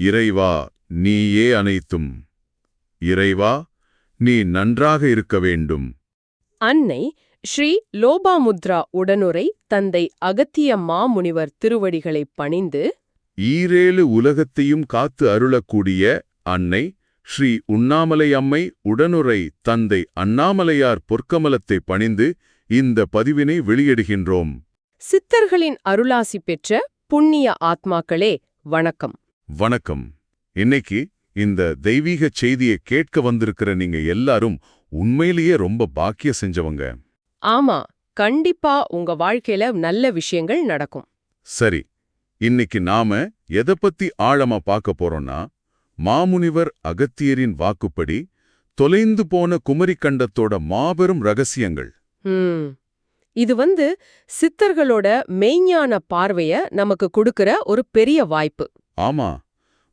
இறைவா நீயே அனைத்தும். இறைவா நீ நன்றாக இருக்க வேண்டும். அன்னை ஸ்ரீ லோபாமுத்ரா உடனுரை தந்தை அகத்திய மாமுனிவர் திருவடிகளைப் பணிந்து, ஈரேழு உலகத்தையும் காத்து அருளக்கூடிய அன்னை ஸ்ரீ உண்ணாமலை அம்மை உடனுரை தந்தை அண்ணாமலையார் பொற்கமலத்தை பணிந்து இந்த பதிவினை வெளியிடுகின்றோம். சித்தர்களின் அருளாசி பெற்ற புண்ணிய ஆத்மாக்களே வணக்கம். வணக்கம். இன்னைக்கு இந்த தெய்வீக செய்தியை கேட்க வந்திருக்கிற நீங்க எல்லாரும் உண்மையிலேயே ரொம்ப பாக்கிய செஞ்சவங்க. ஆமா, கண்டிப்பா உங்க வாழ்க்கையில நல்ல விஷயங்கள் நடக்கும். சரி, இன்னைக்கு நாம எதை பத்தி ஆழமா பார்க்க போறோம்னா, மாமுனிவர் அகத்தியரின் வாக்குப்படி தொலைந்து போன குமரிக்கண்டத்தோட மாபெரும் ரகசியங்கள். இது சித்தர்களோட மெய்ஞான பார்வைய நமக்கு கொடுக்கிற ஒரு பெரிய வாய்ப்பு. ஆமா,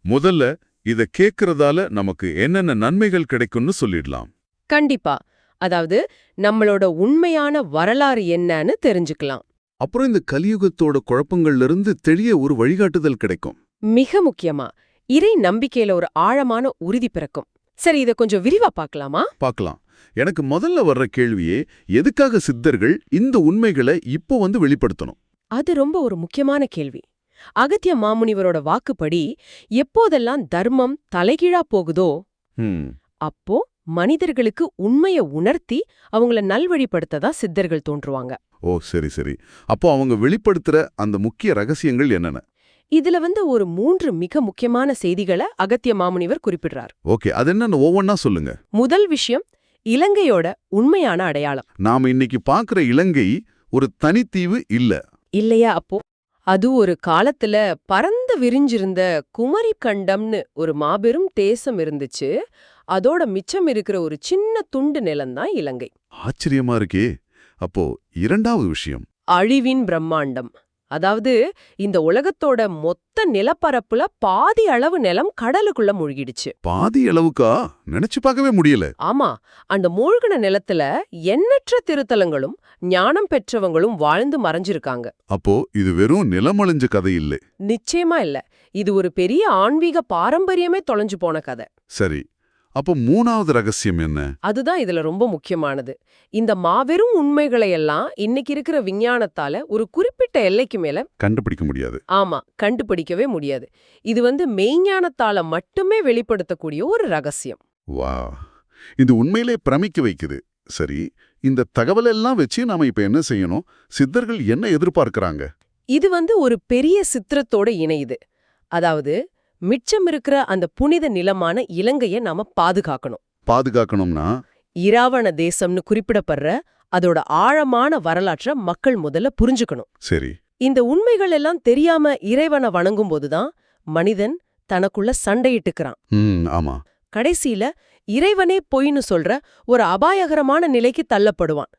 முதல்ல இத கேட்கறதால நமக்கு என்னென்ன நன்மைகள் கிடைக்கும்னு சொல்லிடலாம். கண்டிப்பா. அதாவது நம்மளோட உண்மையான வரலாறு என்னன்னு தெரிஞ்சுக்கலாம். அப்புறம் இந்த கலியுகத்தோட குழப்பங்கள்ல இருந்து தெளிய ஒரு வழிகாட்டுதல் கிடைக்கும். மிக முக்கியமா இறை நம்பிக்கையில ஒரு ஆழமான உறுதி பிறக்கும். சரி, இத கொஞ்சம் விரிவா பார்க்கலாமா? பார்க்கலாம். எனக்கு முதல்ல வர்ற கேள்வியே, எதுக்காக சித்தர்கள் இந்த உண்மைகளை இப்போ வெளிப்படுத்தணும்? அது ரொம்ப ஒரு முக்கியமான கேள்வி. அகத்திய மாமுனிவரோட வாக்குப்படி எப்போதெல்லாம் தர்மம் தலைகீழா போகுதோ அப்போ மனிதர்களுக்கு உண்மைய உணர்த்தி அவங்கள நல்வழிப்படுத்ததா சித்தர்கள் தோன்றுவாங்க. ஓ சரி சரி. அப்போ அவங்க வெளிப்படுத்துற அந்த முக்கிய ரகசியங்கள் என்னென்ன? இதுல ஒரு 3 மிக முக்கியமான செய்திகளை அகத்திய மாமுனிவர் குறிப்பிடுறார். ஓகே, அது என்னன்னு ஒவ்வொன்னா சொல்லுங்க. முதல் விஷயம், இலங்கையோட உண்மையான அடையாளம். நாம இன்னைக்கு பாக்குற இலங்கை ஒரு தனித்தீவு இல்லையா? அப்போ அது ஒரு காலத்துல பரந்து விரிஞ்சிருந்த குமரி கண்டம்னு ஒரு மாபெரும் தேசம் இருந்துச்சு. அதோட மிச்சம் இருக்கிற ஒரு சின்ன துண்டு நிலம்தான் இலங்கை. ஆச்சரியமா இருக்கே. அப்போ இரண்டாவது விஷயம், அழிவின் பிரம்மாண்டம். அதாவது இந்த உலகத்தோட மொத்த நிலப்பரப்புல பாதி அளவு நிலம் கடலுக்குள்ள மூழ்கிடுச்சு. பாதி அளவுக்கா? நினைச்சு பார்க்கவே முடியல. ஆமா, அந்த மூழ்கின நிலத்துல எண்ணற்ற திருத்தலங்களும் ஞானம் பெற்றவங்களும் வாழ்ந்து மறைஞ்சிருக்காங்க. அப்போ இது வெறும் நிலமழிஞ்ச கதை இல்ல. நிச்சயமா இல்ல. இது ஒரு பெரிய ஆன்மீக பாரம்பரியமே தொலைஞ்சு போன கதை. சரி, அப்போ மூணாவது ரகசியம் என்ன? அதுதான் இதுல ரொம்ப முக்கியமானது. இந்த மாபெரும் உண்மைகளை எல்லாம் இன்னைக்கு இருக்கிற விஞ்ஞானத்தால ஒரு குறிப்பிட்ட எல்லைக்கு மேல கண்டுபிடிக்க முடியாது. ஆமா, கண்டுபிடிக்கவே முடியாது. இது மெய்ஞானத்தால மட்டுமே வெளிப்படுத்தக்கூடிய ஒரு ரகசியம். வா, இது உண்மையிலே பிரமிக்க வைக்குது. சரி, இந்த தகவல் எல்லாம் வச்சு நாம இப்ப என்ன செய்யணும்? சித்தர்கள் என்ன எதிர்பார்க்கறாங்க? இது ஒரு பெரிய சித்திரத்தோட இணையுது. அதாவது மிச்சம் இருக்கிற அந்த புனித நிலமான இலங்கைய நாம பாதுகாக்கணும்னா இராவண தேசம்னு குறிப்பிடப்படுற அதோட ஆழமான வரலாற்ற மக்கள் முதல்ல புரிஞ்சுக்கணும். சரி, இந்த உண்மைகள் எல்லாம் தெரியாம இறைவனை வணங்கும் போதுதான் மனிதன் தனக்குள்ள சண்டையிட்டுக்கிறான். ஆமா, கடைசியில இறைவனே பொய்னு சொல்ற ஒரு அபாயகரமான நிலைக்கு தள்ளப்படுவான்.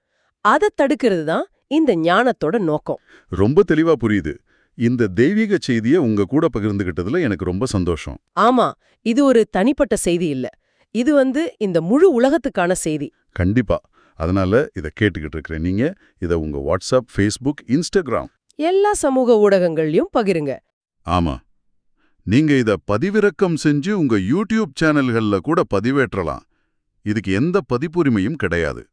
அதை தடுக்கிறது தான் இந்த ஞானத்தோட நோக்கம். ரொம்ப தெளிவா புரியுது. இந்த தெய்வீக செய்தியை உங்க கூட பகிர்ந்துகிட்டதுல எனக்கு ரொம்ப சந்தோஷம். ஆமா, இது ஒரு தனிப்பட்ட செய்தி இல்ல. இது இந்த முழு உலகத்துக்கான செய்தி. கண்டிப்பா. அதனால இத கேட்டுக்கிட்டு இருக்கிறேன். நீங்க இத உங்க வாட்ஸ்அப், ஃபேஸ்புக், இன்ஸ்டாகிராம் எல்லா சமூக ஊடகங்கள்லயும் பகிருங்க. ஆமா, நீங்க இத பதிவிறக்கம் செஞ்சு உங்க யூடியூப் சேனல்கள்ல கூட பதிவேற்றலாம். இதுக்கு எந்த பதிப்புரிமையும் கிடையாது.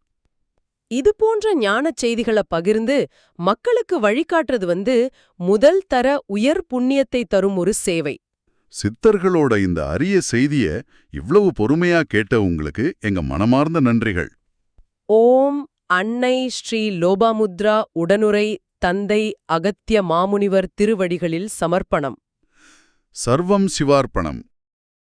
இது போன்ற ஞானச் செய்திகளை பகிர்ந்து மக்களுக்கு வழிகாட்டுறது முதல் தர உயர் புண்ணியத்தை தரும் ஒரு சேவை. சித்தர்களோட இந்த அரிய செய்திய இவ்வளவு பொறுமையா கேட்ட உங்களுக்கு எங்க மனமார்ந்த நன்றிகள். ஓம் அன்னை ஸ்ரீ லோபாமுத்ரா உடனுரை தந்தை அகத்திய மாமுனிவர் திருவடிகளில் சமர்ப்பணம். சர்வம் சிவார்ப்பணம்.